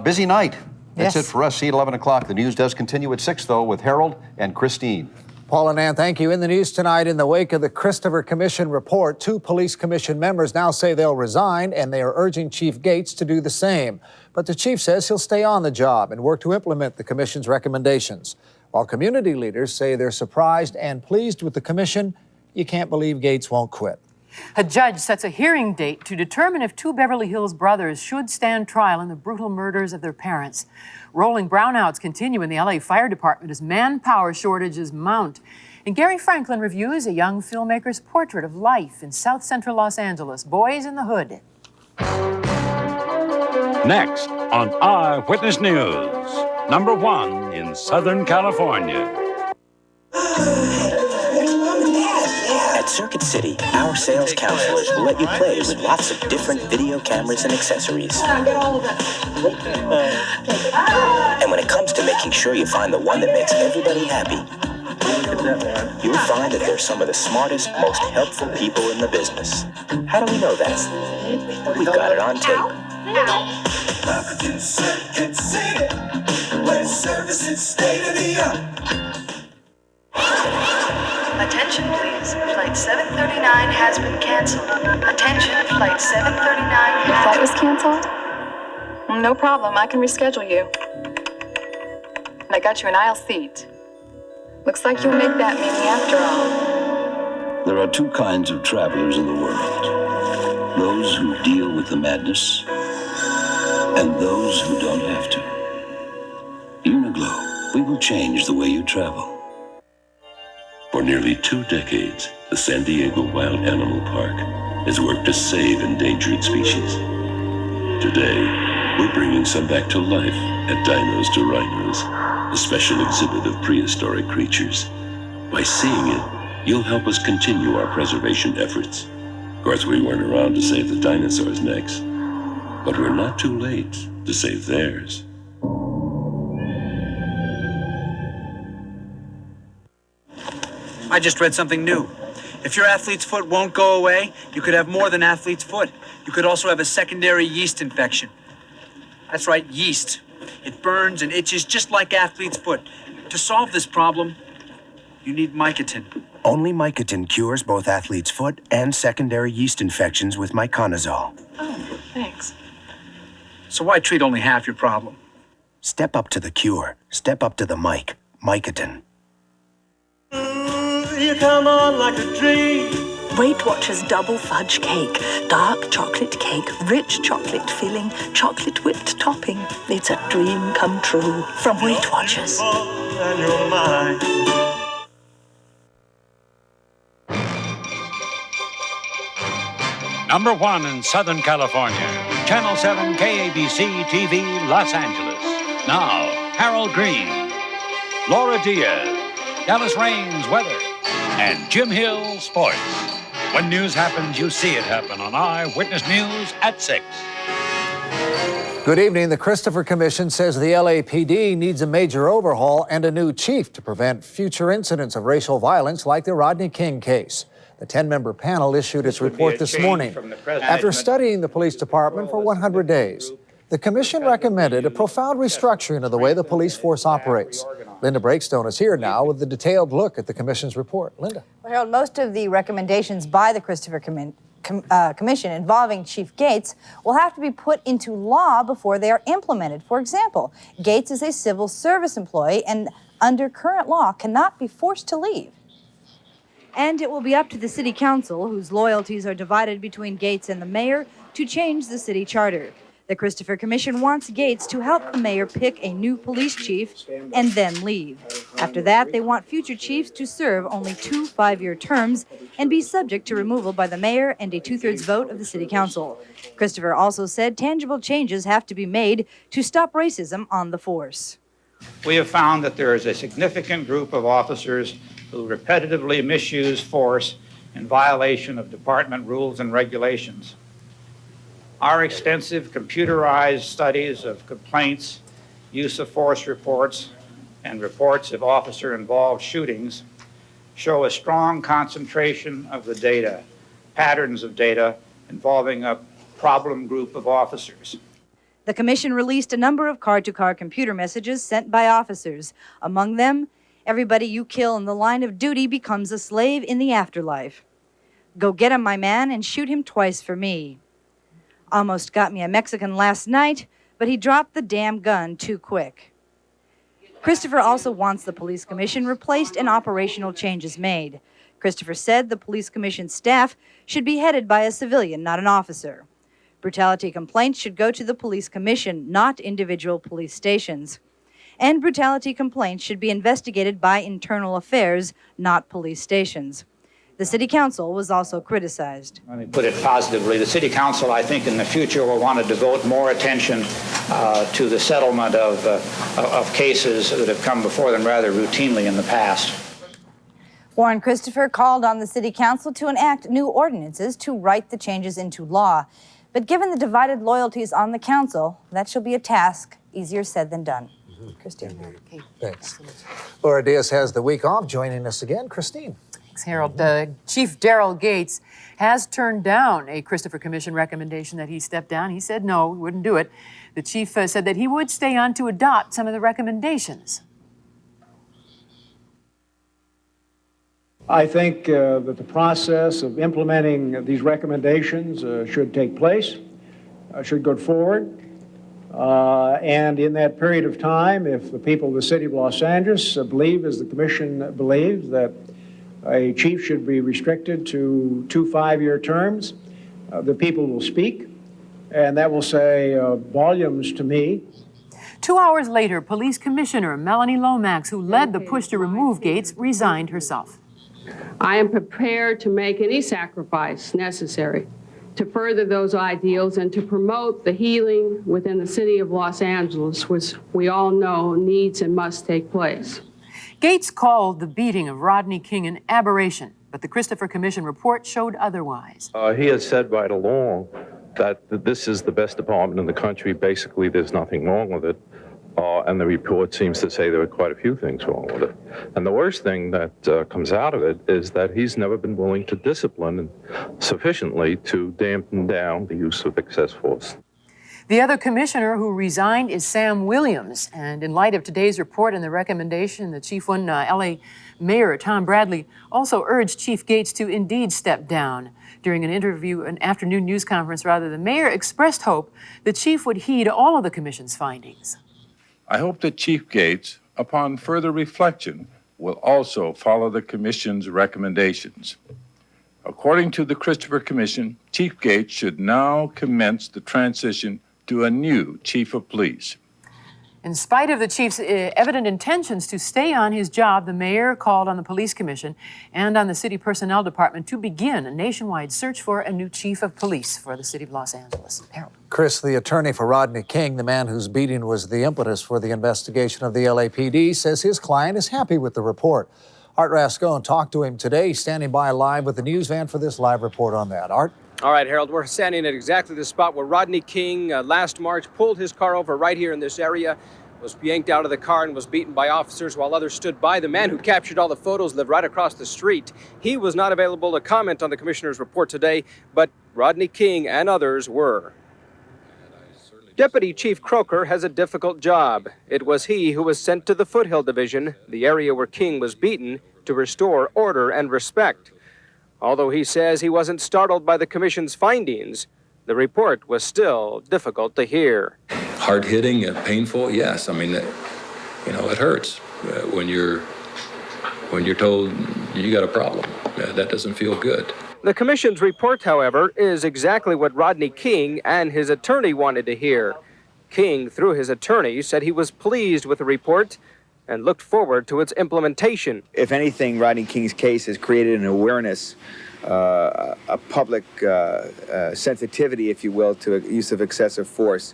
Busy night. That's Yes. it for us. See you at 11 o'clock. The news does continue at 6, though, with Harold and Christine. Paul and Ann, thank you. In the news tonight, in the wake of the Christopher Commission report, 2 police commission members now say they'll resign, and they are urging Chief Gates to do the same. But the chief says he'll stay on the job and work to implement the commission's recommendations. While community leaders say they're surprised and pleased with the commission, you can't believe Gates won't quit. A judge sets a hearing date to determine if 2 Beverly Hills brothers should stand trial in the brutal murders of their parents. Rolling brownouts continue in the LA Fire Department as manpower shortages mount. And Gary Franklin reviews a young filmmaker's portrait of life in South Central Los Angeles, Boys in the Hood. Next on Eyewitness News, number 1 in Southern California. At Circuit City, our sales counselors will let you play with lots of different video cameras and accessories. And when it comes to making sure you find the one that makes everybody happy, you'll find that they're some of the smartest, most helpful people in the business. How do we know that? We've got it on tape. Circuit City, where service is state of the art. Attention please, flight 739 has been canceled. Attention, flight 739 The flight was canceled? No problem, I can reschedule you. And I got you an aisle seat. Looks like you'll make that meeting after all. There are 2 kinds of travelers in the world. Those who deal with the madness, and those who don't have to. Uniglow, we will change the way you travel. For nearly 2 decades, the San Diego Wild Animal Park has worked to save endangered species. Today, we're bringing some back to life at Dinos to Rhinos, a special exhibit of prehistoric creatures. By seeing it, you'll help us continue our preservation efforts. Of course, we weren't around to save the dinosaurs' necks, but we're not too late to save theirs. I just read something new. If your athlete's foot won't go away, you could have more than athlete's foot. You could also have a secondary yeast infection. That's right, yeast. It burns and itches just like athlete's foot. To solve this problem, you need Mycotin. Only Mycotin cures both athlete's foot and secondary yeast infections with miconazole. Oh, thanks. So why treat only half your problem? Step up to the cure. Step up to the Mycotin. You come on like a dream. Weight Watchers double fudge cake. Dark chocolate cake, rich chocolate filling, chocolate whipped topping. It's a dream come true from Weight Watchers. And you're mine. Number 1 in Southern California, Channel 7 KABC TV, Los Angeles. Now, Harold Green, Laura Diaz, Dallas Raines weather, and Jim Hill sports. When news happens, you see it happen on Eyewitness News at 6. Good evening. The Christopher Commission says the LAPD needs a major overhaul and a new chief to prevent future incidents of racial violence like the Rodney King case. The 10-member panel issued its report this morning. After studying the police department for 100 days, the commission recommended a profound restructuring of the way the police force operates. Linda Breakstone is here now with a detailed look at the commission's report. Linda. Well, Harold, most of the recommendations by the Christopher Commission involving Chief Gates will have to be put into law before they are implemented. For example, Gates is a civil service employee and under current law cannot be forced to leave. And it will be up to the city council, whose loyalties are divided between Gates and the mayor, to change the city charter. The Christopher Commission wants Gates to help the mayor pick a new police chief and then leave. After that, they want future chiefs to serve only 2 5-year terms and be subject to removal by the mayor and a 2/3 vote of the city council. Christopher also said tangible changes have to be made to stop racism on the force. We have found that there is a significant group of officers who repetitively misuse force in violation of department rules and regulations. Our extensive computerized studies of complaints, use of force reports, and reports of officer-involved shootings show a strong concentration of the data, patterns of data involving a problem group of officers. The commission released a number of car-to-car computer messages sent by officers. Among them, everybody you kill in the line of duty becomes a slave in the afterlife. Go get him, my man, and shoot him twice for me. Almost got me a Mexican last night, but he dropped the damn gun too quick. Christopher also wants the police commission replaced and operational changes made. Christopher said the police commission staff should be headed by a civilian, not an officer. Brutality complaints should go to the police commission, not individual police stations. And brutality complaints should be investigated by internal affairs, not police stations. The city council was also criticized. Let me put it positively. The city council, I think, in the future will want to devote more attention to the settlement of cases that have come before them rather routinely in the past. Warren Christopher called on the city council to enact new ordinances to write the changes into law. But given the divided loyalties on the council, that shall be a task easier said than done. Christine. Okay. Thanks. Laura Diaz has the week off. Joining us again, Christine. Thanks, Harold. Chief Daryl Gates has turned down a Christopher Commission recommendation that he step down. He said no, he wouldn't do it. The chief said that he would stay on to adopt some of the recommendations. I think that the process of implementing these recommendations should take place, should go forward. And in that period of time, if the people of the city of Los Angeles believe, as the commission believes, that a chief should be restricted to 2 5-year terms, the people will speak, and that will say volumes to me. 2 hours later, Police Commissioner Melanie Lomax, who led the push to remove Gates, resigned herself. I am prepared to make any sacrifice necessary to further those ideals and to promote the healing within the city of Los Angeles, which we all know needs and must take place. Gates called the beating of Rodney King an aberration, but the Christopher Commission report showed otherwise. He has said right along that this is the best department in the country. Basically, there's nothing wrong with it. And the report seems to say there are quite a few things wrong with it. And the worst thing that comes out of it is that he's never been willing to discipline sufficiently to dampen down the use of excess force. The other commissioner who resigned is Sam Williams. And in light of today's report and the recommendation, the chief one, L.A. Mayor Tom Bradley, also urged Chief Gates to indeed step down. During an interview, an afternoon news conference, rather, the mayor expressed hope the chief would heed all of the commission's findings. I hope that Chief Gates, upon further reflection, will also follow the Commission's recommendations. According to the Christopher Commission, Chief Gates should now commence the transition to a new Chief of Police. In spite of the chief's evident intentions to stay on his job, the mayor called on the police commission and on the city personnel department to begin a nationwide search for a new chief of police for the city of Los Angeles. Harold. Chris, the attorney for Rodney King, the man whose beating was the impetus for the investigation of the LAPD, says his client is happy with the report. Art Rascone talked to him today, standing by live with the news van for this live report on that. Art? All right, Harold, we're standing at exactly the spot where Rodney King last March pulled his car over right here in this area, was yanked out of the car and was beaten by officers while others stood by. The man who captured all the photos lived right across the street. He was not available to comment on the commissioner's report today, but Rodney King and others were. Deputy Chief Croker has a difficult job. It was he who was sent to the Foothill Division, the area where King was beaten, to restore order and respect. Although he says he wasn't startled by the commission's findings, the report was still difficult to hear. Hard-hitting and painful, yes. I mean, it hurts when you're told you got a problem. That doesn't feel good. The commission's report, however, is exactly what Rodney King and his attorney wanted to hear. King, through his attorney, said he was pleased with the report and looked forward to its implementation. If anything, Rodney King's case has created an awareness, a public sensitivity, if you will, to use of excessive force.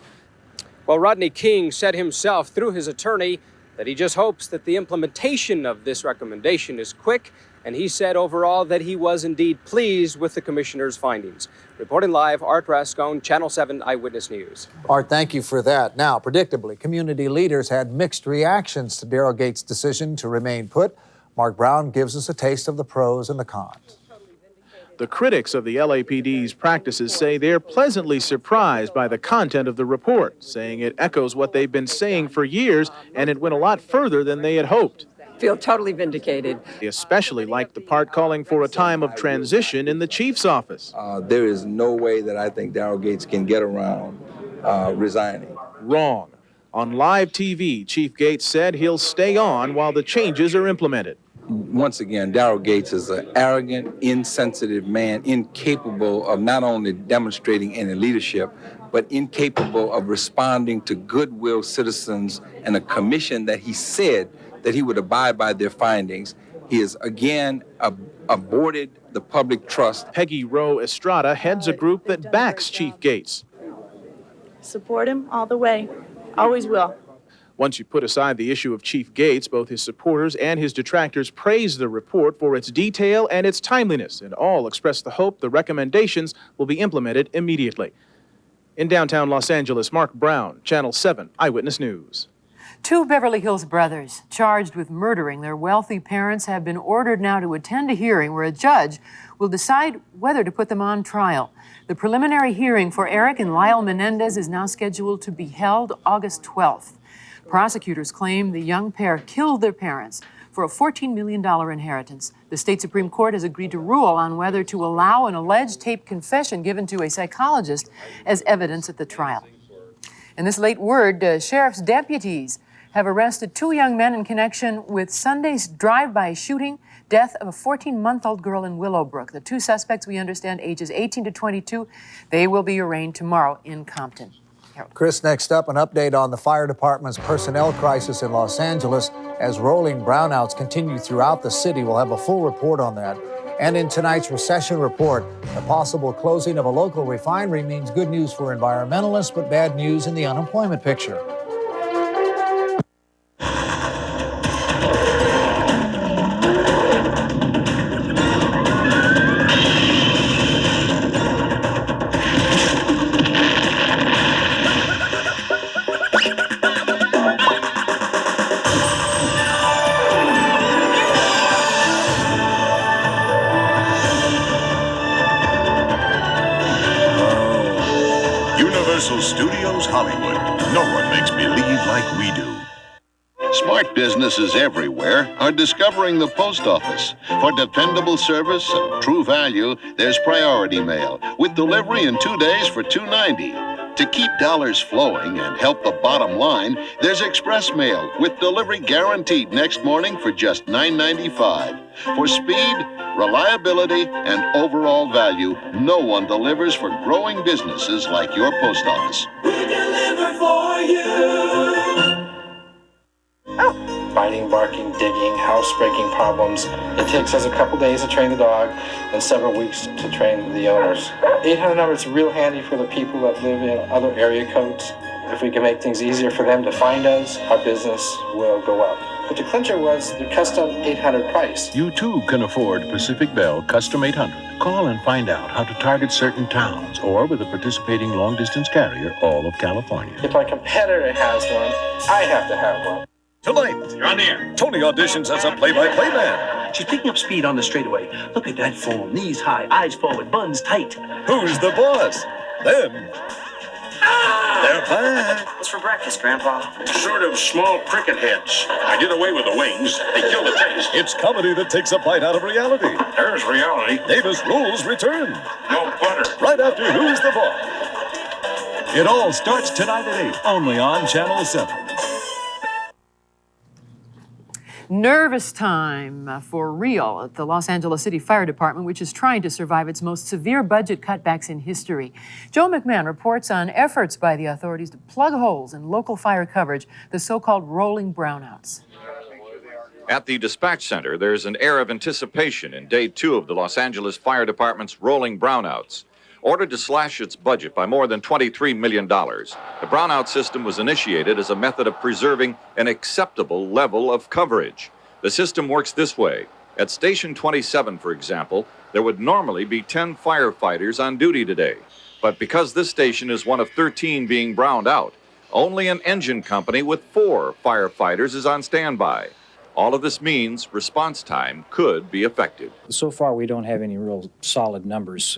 Well, Rodney King said himself through his attorney that he just hopes that the implementation of this recommendation is quick, and he said overall that he was indeed pleased with the commissioner's findings. Reporting live, Art Rascone, Channel 7 Eyewitness News. Art, thank you for that. Now, predictably, community leaders had mixed reactions to Daryl Gates' decision to remain put. Mark Brown gives us a taste of the pros and the cons. The critics of the LAPD's practices say they're pleasantly surprised by the content of the report, saying it echoes what they've been saying for years, and it went a lot further than they had hoped. Feel totally vindicated. They especially liked the part calling for a time of transition in the chief's office. There is no way that I think Daryl Gates can get around resigning. Wrong. On live TV, Chief Gates said he'll stay on while the changes are implemented. Once again, Daryl Gates is an arrogant, insensitive man, incapable of not only demonstrating any leadership, but incapable of responding to goodwill citizens and a commission that he said that he would abide by their findings. He has again aborted the public trust. Peggy Rowe Estrada heads a group that backs Chief Gates. Support him all the way. Always will. Once you put aside the issue of Chief Gates, both his supporters and his detractors praise the report for its detail and its timeliness, and all express the hope the recommendations will be implemented immediately. In downtown Los Angeles, Mark Brown, Channel 7 Eyewitness News. 2 Beverly Hills brothers charged with murdering their wealthy parents have been ordered now to attend a hearing where a judge will decide whether to put them on trial. The preliminary hearing for Eric and Lyle Menendez is now scheduled to be held August 12th. Prosecutors claim the young pair killed their parents for a $14 million inheritance. The state Supreme Court has agreed to rule on whether to allow an alleged taped confession given to a psychologist as evidence at the trial. In this late word, sheriff's deputies have arrested 2 young men in connection with Sunday's drive-by shooting, death of a 14-month-old girl in Willowbrook. The 2 suspects, we understand, ages 18 to 22. They will be arraigned tomorrow in Compton. Chris, next up, an update on the fire department's personnel crisis in Los Angeles as rolling brownouts continue throughout the city. We'll have a full report on that. And in tonight's recession report, the possible closing of a local refinery means good news for environmentalists, but bad news in the unemployment picture. Universal Studios Hollywood. No one makes believe like we do. Smart businesses everywhere are discovering the post office. For dependable service and true value, there's Priority Mail with delivery in 2 days for $2.90. To keep dollars flowing and help the bottom line, there's Express Mail with delivery guaranteed next morning for just $9.95. For speed, reliability, and overall value, no one delivers for growing businesses like your post office. We deliver for you. Biting, barking, digging, house-breaking problems. It takes us a couple days to train the dog and several weeks to train the owners. 800 number is real handy for the people that live in other area codes. If we can make things easier for them to find us, our business will go up. But the clincher was the custom 800 price. You too can afford Pacific Bell Custom 800. Call and find out how to target certain towns or with a participating long-distance carrier all of California. If my competitor has one, I have to have one. Tonight, you're on the air. Tony auditions as a play-by-play man. She's picking up speed on the straightaway. Look at that form. Knees high, eyes forward, buns tight. Who's the boss? Them. They're back. What's for breakfast, Grandpa? Sort of small cricket heads. I did away with the wings. They kill the taste. It's comedy that takes a bite out of reality. There's reality. Davis Rules return. No butter. Right after Who's the Boss? It all starts tonight at 8, only on Channel 7. Nervous time for real at the Los Angeles City Fire Department, which is trying to survive its most severe budget cutbacks in history. Joe McMahon reports on efforts by the authorities to plug holes in local fire coverage, the so-called rolling brownouts. At the dispatch center, there's an air of anticipation in day 2 of the Los Angeles Fire Department's rolling brownouts. Ordered to slash its budget by more than $23 million, the brownout system was initiated as a method of preserving an acceptable level of coverage. The system works this way. At Station 27, for example, there would normally be 10 firefighters on duty today. But because this station is one of 13 being browned out, only an engine company with 4 firefighters is on standby. All of this means response time could be affected. So far, we don't have any real solid numbers.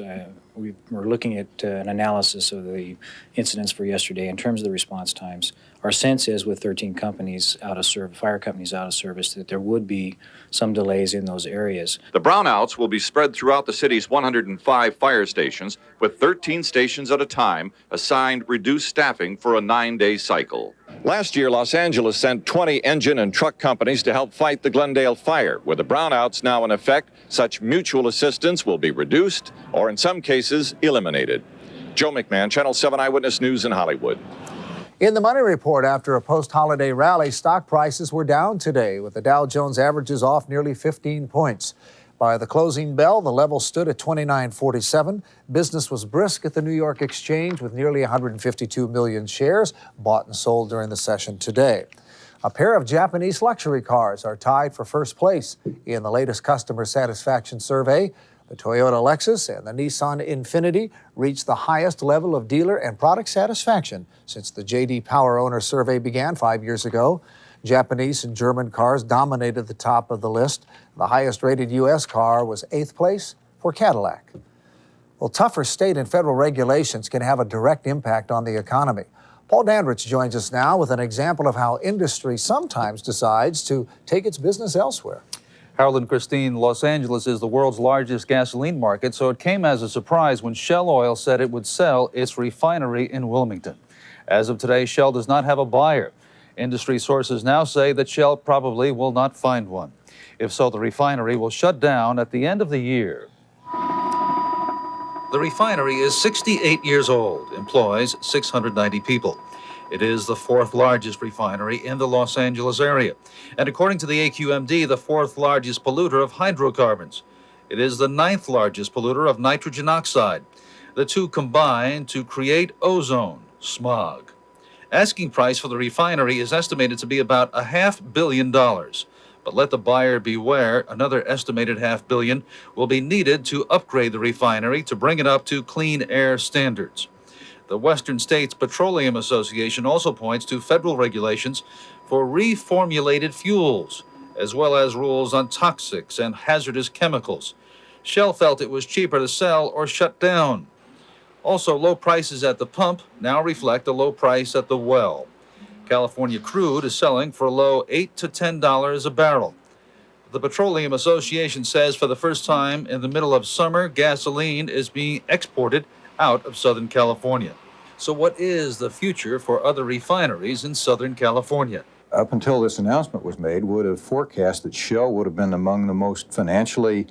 We're looking at an analysis of the incidents for yesterday in terms of the response times. Our sense is with 13 companies out of service, fire companies out of service, that there would be some delays in those areas. The brownouts will be spread throughout the city's 105 fire stations, with 13 stations at a time assigned reduced staffing for a 9-day cycle. Last year, Los Angeles sent 20 engine and truck companies to help fight the Glendale fire. With the brownouts now in effect, such mutual assistance will be reduced or in some cases eliminated. Joe McMahon, Channel 7 Eyewitness News in Hollywood. In the Money Report, after a post-holiday rally, stock prices were down today, with the Dow Jones averages off nearly 15 points. By the closing bell, the level stood at 29.47. Business was brisk at the New York Exchange, with nearly 152 million shares bought and sold during the session today. A pair of Japanese luxury cars are tied for first place in the latest customer satisfaction survey. The Toyota Lexus and the Nissan Infiniti reached the highest level of dealer and product satisfaction since the J.D. Power Owner Survey began 5 years ago. Japanese and German cars dominated the top of the list. The highest-rated U.S. car was 8th place for Cadillac. Well, tougher state and federal regulations can have a direct impact on the economy. Paul Dandridge joins us now with an example of how industry sometimes decides to take its business elsewhere. Harold and Christine, Los Angeles is the world's largest gasoline market, so it came as a surprise when Shell Oil said it would sell its refinery in Wilmington. As of today, Shell does not have a buyer. Industry sources now say that Shell probably will not find one. If so, the refinery will shut down at the end of the year. The refinery is 68 years old, employs 690 people. It is the 4th largest refinery in the Los Angeles area, and according to the AQMD, the 4th largest polluter of hydrocarbons. It is the 9th largest polluter of nitrogen oxide. The two combine to create ozone, smog. Asking price for the refinery is estimated to be about $500 million. But let the buyer beware, another estimated $500 million will be needed to upgrade the refinery to bring it up to clean air standards. The Western States Petroleum Association also points to federal regulations for reformulated fuels, as well as rules on toxics and hazardous chemicals. Shell felt it was cheaper to sell or shut down. Also, low prices at the pump now reflect a low price at the well. California crude is selling for a low $8 to $10 a barrel. The Petroleum Association says for the first time in the middle of summer, gasoline is being exported out of Southern California. So what is the future for other refineries in Southern California? Up until this announcement was made, would have forecast that Shell would have been among the most financially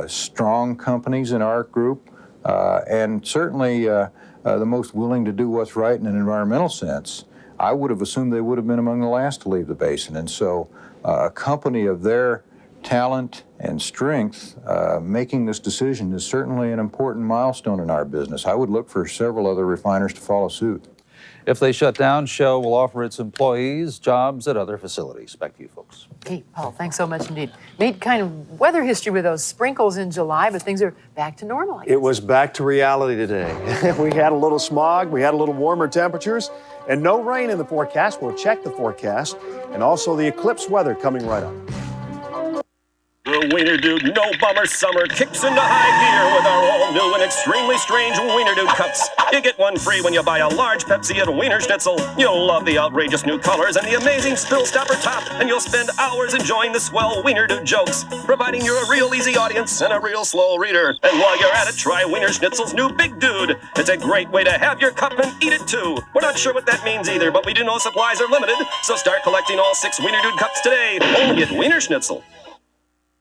strong companies in our group, and certainly the most willing to do what's right in an environmental sense. I would have assumed they would have been among the last to leave the basin. And so a company of their talent and strength making this decision is certainly an important milestone in our business. I would look for several other refiners to follow suit. If they shut down, Shell will offer its employees jobs at other facilities. Back to you, folks. Okay, Paul, thanks so much indeed. Made kind of weather history with those sprinkles in July, but things are back to normal, I guess. It was back to reality today. We had a little smog, we had a little warmer temperatures, and no rain in the forecast. We'll check the forecast, and also the eclipse weather coming right up. The Wiener Dude No Bummer Summer kicks into high gear with our all-new and extremely strange Wiener Dude cups. You get one free when you buy a large Pepsi at Wiener Schnitzel. You'll love the outrageous new colors and the amazing spill stopper top, and you'll spend hours enjoying the swell Wiener Dude jokes, providing you're a real easy audience and a real slow reader. And while you're at it, try Wiener Schnitzel's new Big Dude. It's a great way to have your cup and eat it too. We're not sure what that means either, but we do know supplies are limited, so start collecting all 6 Wiener Dude cups today, only at Wiener Schnitzel.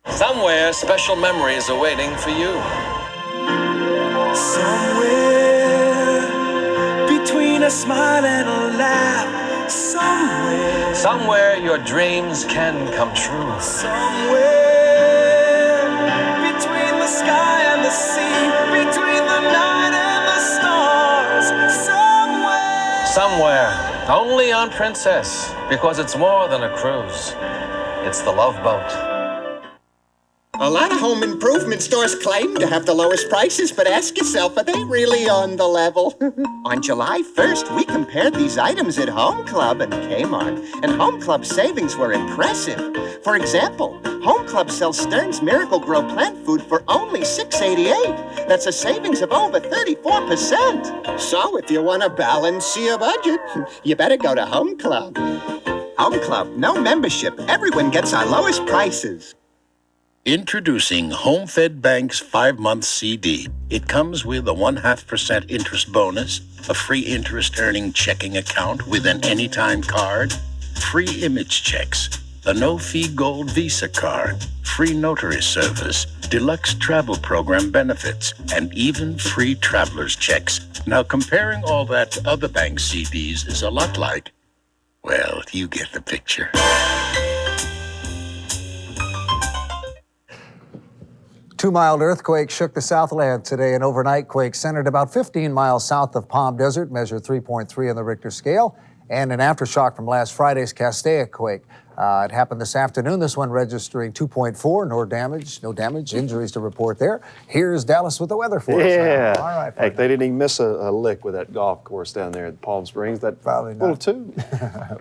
Somewhere, special memories are waiting for you. Somewhere between a smile and a laugh. Somewhere your dreams can come true. Somewhere between the sky and the sea, between the night and the stars. Somewhere, only on Princess, because it's more than a cruise. It's the Love Boat. A lot of home improvement stores claim to have the lowest prices, but ask yourself, are they really on the level? On July 1st, we compared these items at Home Club and Kmart, and Home Club savings were impressive. For example, Home Club sells Stern's Miracle Grow plant food for only $6.88. That's a savings of over 34%. So if you want to balance your budget, you better go to Home Club. Home Club, no membership. Everyone gets our lowest prices. Introducing Home Fed Bank's 5-month CD. It comes with a 0.5% interest bonus, a free interest-earning checking account with an anytime card, free image checks, a no-fee gold Visa card, free notary service, deluxe travel program benefits, and even free traveler's checks. Now, comparing all that to other bank CDs is a lot like, well, you get the picture. Two mild earthquakes shook the Southland today. An overnight quake centered about 15 miles south of Palm Desert, measured 3.3 on the Richter scale, and an aftershock from last Friday's Castaic quake. It happened this afternoon, this one registering 2.4, no damage, injuries to report there. Here's Dallas with the weather for us. Yeah. All right. Heck, they didn't even miss a lick with that golf course down there at Palm Springs. That probably little too.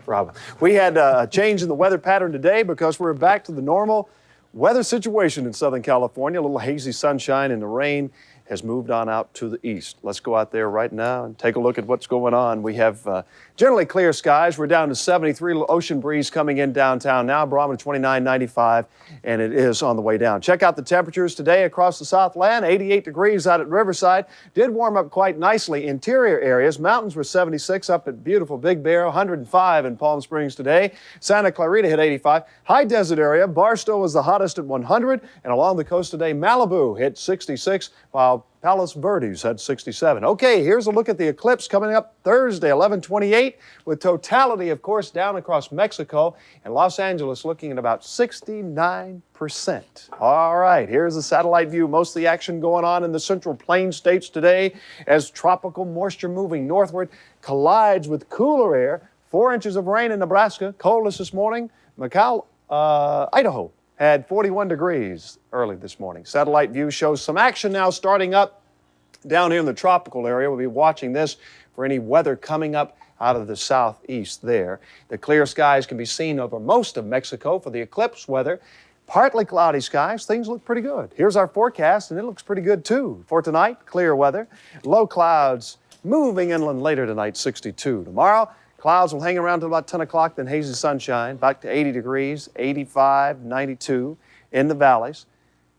Probably. We had a change in the weather pattern today because we're back to the normal weather situation in Southern California. A little hazy sunshine and the rain has moved on out to the east. Let's go out there right now and take a look at what's going on. We have generally clear skies. We're down to 73, little ocean breeze coming in downtown now, barometer 29.95, and it is on the way down. Check out the temperatures today across the Southland. 88 degrees out at Riverside. Did warm up quite nicely. Interior areas, mountains were 76 up at beautiful Big Bear, 105 in Palm Springs today. Santa Clarita hit 85. High desert area, Barstow was the hottest at 100, and along the coast today, Malibu hit 66, while Palos Verdes had 67. Okay, here's a look at the eclipse coming up Thursday, 11/28, with totality, of course, down across Mexico, and Los Angeles looking at about 69%. All right, here's a satellite view. Most of the action going on in the Central Plains states today as tropical moisture moving northward collides with cooler air. 4 inches of rain in Nebraska, coldest this morning. Idaho had 41 degrees early this morning. Satellite view shows some action now starting up down here in the tropical area. We'll be watching this for any weather coming up out of the southeast there. The clear skies can be seen over most of Mexico for the eclipse weather. Partly cloudy skies, things look pretty good. Here's our forecast, and it looks pretty good too. For tonight, clear weather. Low clouds moving inland later tonight, 62. Tomorrow, clouds will hang around till about 10 o'clock, then hazy sunshine, back to 80 degrees, 85, 92 in the valleys.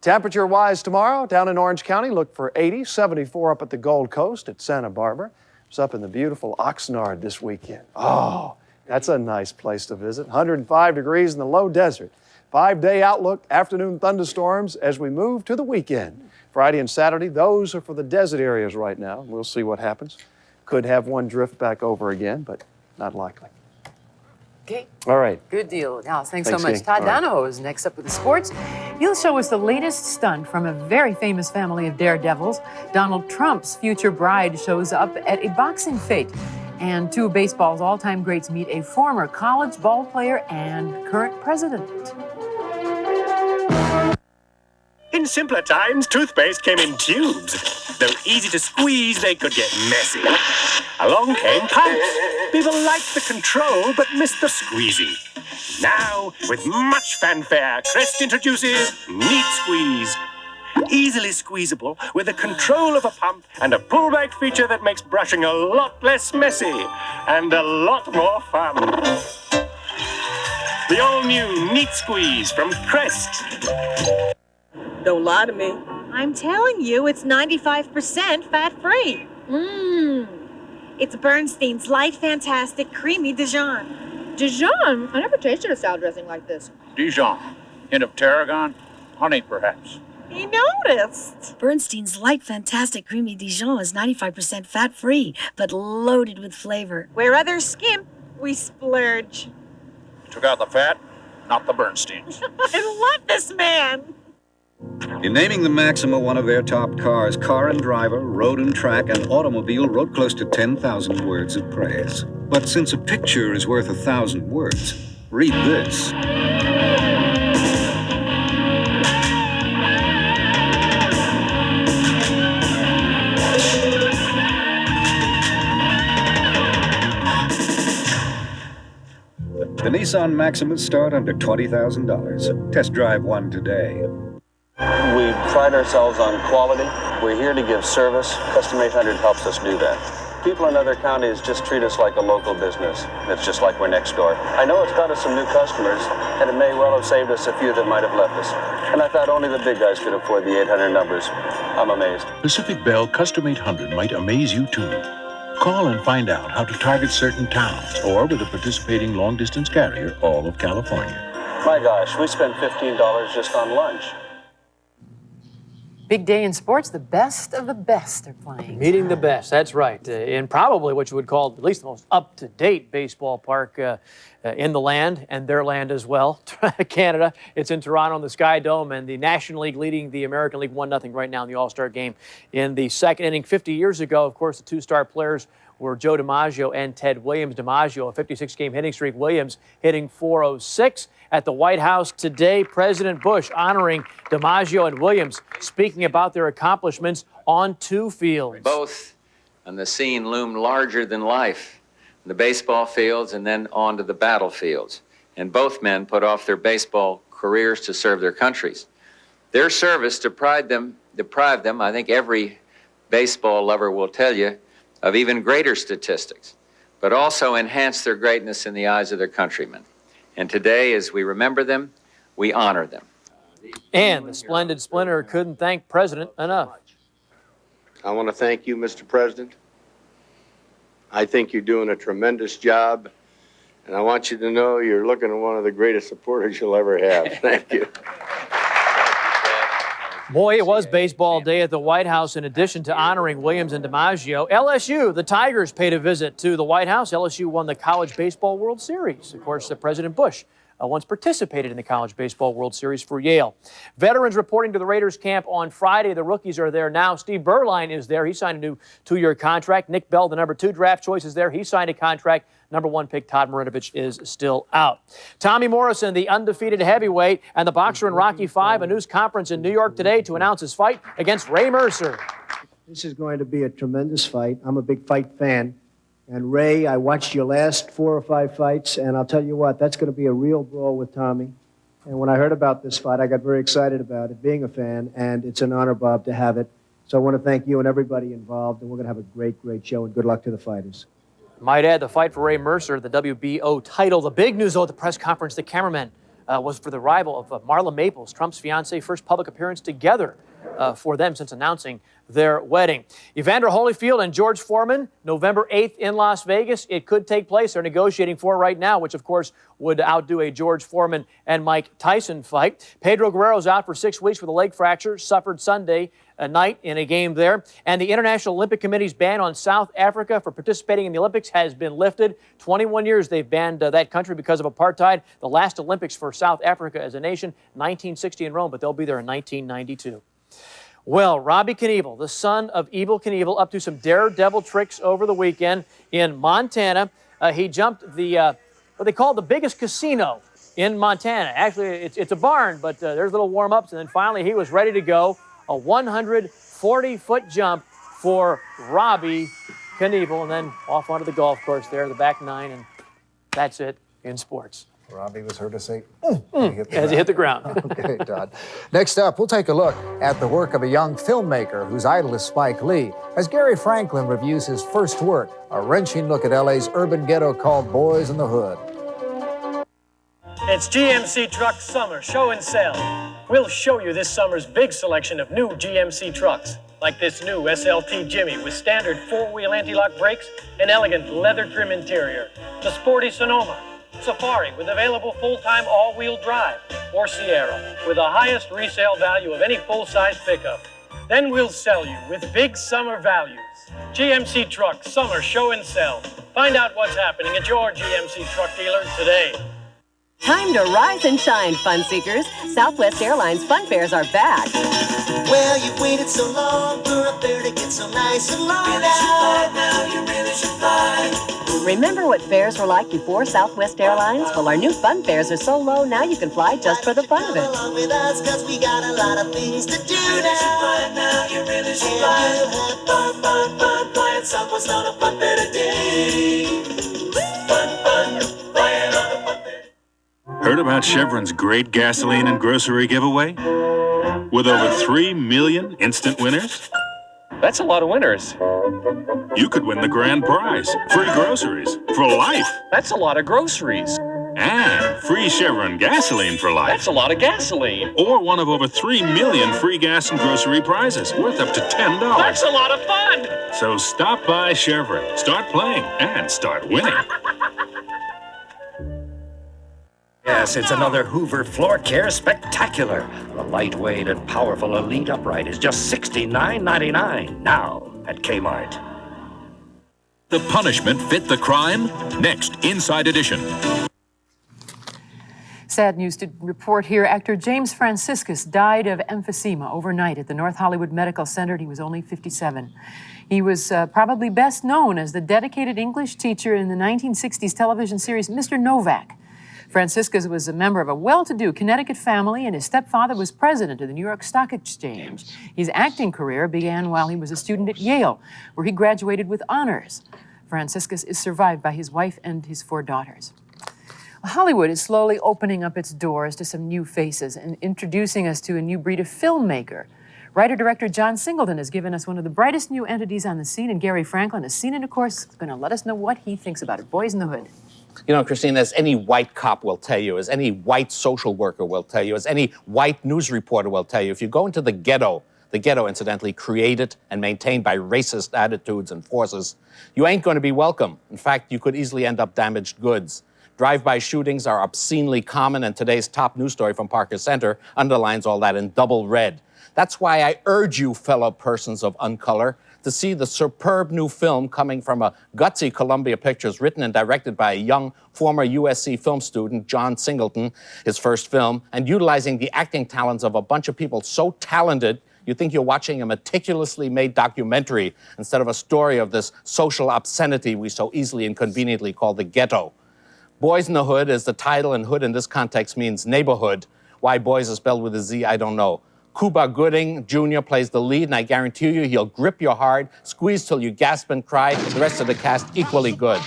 Temperature-wise tomorrow, down in Orange County, look for 80, 74 up at the Gold Coast at Santa Barbara. It's up in the beautiful Oxnard this weekend. Oh, that's a nice place to visit. 105 degrees in the low desert. 5-day outlook, afternoon thunderstorms as we move to the weekend. Friday and Saturday, those are for the desert areas right now. We'll see what happens. Could have one drift back over again, but not likely. Okay. All right. Good deal. Alice, thanks so Thanks, much. Kay. Todd All right. Dano is next up with the sports. He'll show us the latest stunt from a very famous family of daredevils. Donald Trump's future bride shows up at a boxing fete. And two of baseball's all-time greats meet a former college ball player and current president. In simpler times, toothpaste came in tubes. Though easy to squeeze, they could get messy. Along came pipes. People liked the control, but missed the squeezy. Now, with much fanfare, Crest introduces Neat Squeeze. Easily squeezable, with the control of a pump and a pullback feature that makes brushing a lot less messy and a lot more fun. The all-new Neat Squeeze from Crest. Don't lie to me. I'm telling you, it's 95% fat-free. It's Bernstein's Light Fantastic Creamy Dijon. Dijon? I never tasted a salad dressing like this. Dijon. Hint of tarragon? Honey, perhaps. He noticed. Bernstein's Light Fantastic Creamy Dijon is 95% fat-free, but loaded with flavor. Where others skimp, we splurge. Took out the fat, not the Bernsteins. I love this man. In naming the Maxima one of their top cars, Car and Driver, Road and Track, and Automobile wrote close to 10,000 words of praise. But since a picture is worth 1,000 words, read this. The The Nissan Maximas start under $20,000. Test drive one today. We pride ourselves on quality. We're here to give service. Custom 800 helps us do that. People in other counties just treat us like a local business. It's just like we're next door. I know it's got us some new customers, and it may well have saved us a few that might have left us. And I thought only the big guys could afford the 800 numbers. I'm amazed. Pacific Bell Custom 800 might amaze you too. Call and find out how to target certain towns or with a participating long-distance carrier all of California. My gosh, we spent $15 just on lunch. Big day in sports. The best of the best are playing. Meeting the best, that's right. In probably what you would call at least the most up-to-date baseball park in the land, and their land as well, Canada. It's in Toronto in the Sky Dome, and the National League leading the American League 1-0 right now in the All-Star game. In the second inning 50 years ago, of course, the two-star players were Joe DiMaggio and Ted Williams. DiMaggio, a 56-game hitting streak. Williams hitting .406. At the White House today, President Bush honoring DiMaggio and Williams, speaking about their accomplishments on two fields. Both on the scene loomed larger than life, the baseball fields and then onto the battlefields. And both men put off their baseball careers to serve their countries. Their service deprived them, I think every baseball lover will tell you, of even greater statistics, but also enhanced their greatness in the eyes of their countrymen. And today, as we remember them, we honor them. And the splendid Splinter couldn't thank President enough. I want to thank you, Mr. President. I think you're doing a tremendous job, and I want you to know you're looking at one of the greatest supporters you'll ever have. Thank you. Boy, it was baseball day at the White House. In addition to honoring Williams and DiMaggio, LSU, the Tigers, paid a visit to the White House. LSU won the College Baseball World Series. Of course, President Bush once participated in the College Baseball World Series for Yale. Veterans reporting to the Raiders camp on Friday. The rookies are there now. Steve Berline is there. He signed a new 2-year contract. Nick Bell, the number 2 draft choice, is there. He signed a contract. Number 1 pick Todd Marinovich is still out. Tommy Morrison, the undefeated heavyweight, and the boxer in Rocky V, a news conference in New York today to announce his fight against Ray Mercer. This is going to be a tremendous fight. I'm a big fight fan. And Ray, I watched your last 4 or 5 fights, and I'll tell you what, that's going to be a real brawl with Tommy. And when I heard about this fight, I got very excited about it, being a fan, and it's an honor, Bob, to have it. So I want to thank you and everybody involved, and we're going to have a great, great show, and good luck to the fighters. Might add, the fight for Ray Mercer, the WBO title. The big news, though, at the press conference, the cameraman was for the arrival of Marla Maples, Trump's fiancée, first public appearance together for them since announcing their wedding. Evander Holyfield and George Foreman, November 8th in Las Vegas. It could take place. They're negotiating for it right now, which, of course, would outdo a George Foreman and Mike Tyson fight. Pedro Guerrero's out for 6 weeks with a leg fracture, suffered Sunday night in a game there. And the International Olympic Committee's ban on South Africa for participating in the Olympics has been lifted. 21 years they've banned that country because of apartheid. The last Olympics for South Africa as a nation, 1960 in Rome, but they'll be there in 1992. Well, Robbie Knievel, the son of Evel Knievel, up to some daredevil tricks over the weekend in Montana. He jumped the, what they call the biggest casino in Montana. Actually, it's a barn, but there's little warm-ups, and then finally he was ready to go. A 140-foot jump for Robbie Knievel, and then off onto the golf course there, the back 9, and that's it in sports. Robbie was heard to say, as he hit the ground. Okay, Todd. Next up, we'll take a look at the work of a young filmmaker whose idol is Spike Lee, as Gary Franklin reviews his first work, a wrenching look at LA's urban ghetto called Boys in the Hood. It's GMC Truck Summer Show and Sell. We'll show you this summer's big selection of new GMC trucks, like this new SLT Jimmy with standard 4-wheel anti-lock brakes and elegant leather trim interior, the sporty Sonoma, Safari with available full-time all-wheel drive, or Sierra with the highest resale value of any full-size pickup. Then we'll sell you with big summer values. GMC Truck Summer Show and Sell. Find out what's happening at your GMC truck dealer today. Time to rise and shine, fun seekers. Southwest Airlines fun fairs are back. Well, you've waited so long for a fare to get so nice and low now. You really should fly. Remember what fares were like before Southwest Airlines? Well, our new fun fares are so low now you can fly just for the fun of it. Along with us, 'cause we got a lot of things to do now. You really should fly. Fun, fun, fun, flying Southwest on a fun fair today. Fun, fun, flying on a fun fair. Heard about Chevron's great gasoline and grocery giveaway? With over 3 million instant winners? That's a lot of winners. You could win the grand prize, free groceries for life. That's a lot of groceries. And free Chevron gasoline for life. That's a lot of gasoline. Or one of over 3 million free gas and grocery prizes worth up to $10. That's a lot of fun. So stop by Chevron, start playing, and start winning. Yes, it's another Hoover Floor Care Spectacular. The lightweight and powerful Elite Upright is just $69.99 now at Kmart. The punishment fit the crime? Next, Inside Edition. Sad news to report here. Actor James Franciscus died of emphysema overnight at the North Hollywood Medical Center, and he was only 57. He was probably best known as the dedicated English teacher in the 1960s television series Mr. Novak. Franciscus was a member of a well-to-do Connecticut family, and his stepfather was president of the New York Stock Exchange. His acting career began while he was a student at Yale, where he graduated with honors. Franciscus is survived by his wife and his 4 daughters. Hollywood is slowly opening up its doors to some new faces and introducing us to a new breed of filmmaker. Writer-director John Singleton has given us one of the brightest new entities on the scene, and Gary Franklin has seen it, of course, is going to let us know what he thinks about it. Boys in the Hood. You know, Christine, as any white cop will tell you, as any white social worker will tell you, as any white news reporter will tell you, if you go into the ghetto, incidentally, created and maintained by racist attitudes and forces, you ain't going to be welcome. In fact, you could easily end up damaged goods. Drive-by shootings are obscenely common, and today's top news story from Parker Center underlines all that in double red. That's why I urge you, fellow persons of uncolor, to see the superb new film coming from a gutsy Columbia Pictures, written and directed by a young former USC film student, John Singleton, his first film, and utilizing the acting talents of a bunch of people so talented you think you're watching a meticulously made documentary instead of a story of this social obscenity we so easily and conveniently call the ghetto. Boys in the Hood is the title, and hood in this context means neighborhood. Why boys is spelled with a Z, I don't know. Cuba Gooding Jr. plays the lead, and I guarantee you he'll grip your heart, squeeze till you gasp and cry. The rest of the cast equally good.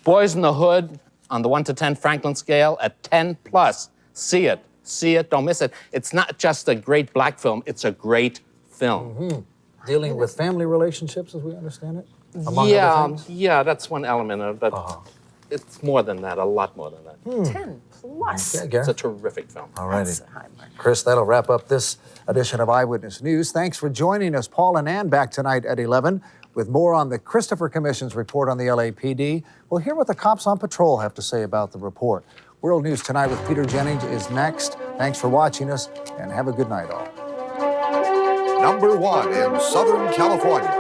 Boys in the Hood, on the 1 to 10 Franklin scale, at 10 plus. See it. See it, don't miss it. It's not just a great black film, it's a great film. Mm-hmm. Dealing with family relationships, as we understand it? Among other things? Yeah, that's one element of it, but it's more than that, a lot more than that. 10 plus. Okay, It's a terrific film. All righty. Chris, that'll wrap up this edition of Eyewitness News. Thanks for joining us. Paul and Ann back tonight at 11 with more on the Christopher Commission's report on the LAPD. We'll hear what the cops on patrol have to say about the report. World News Tonight with Peter Jennings is next. Thanks for watching us, and have a good night all. #1 in Southern California.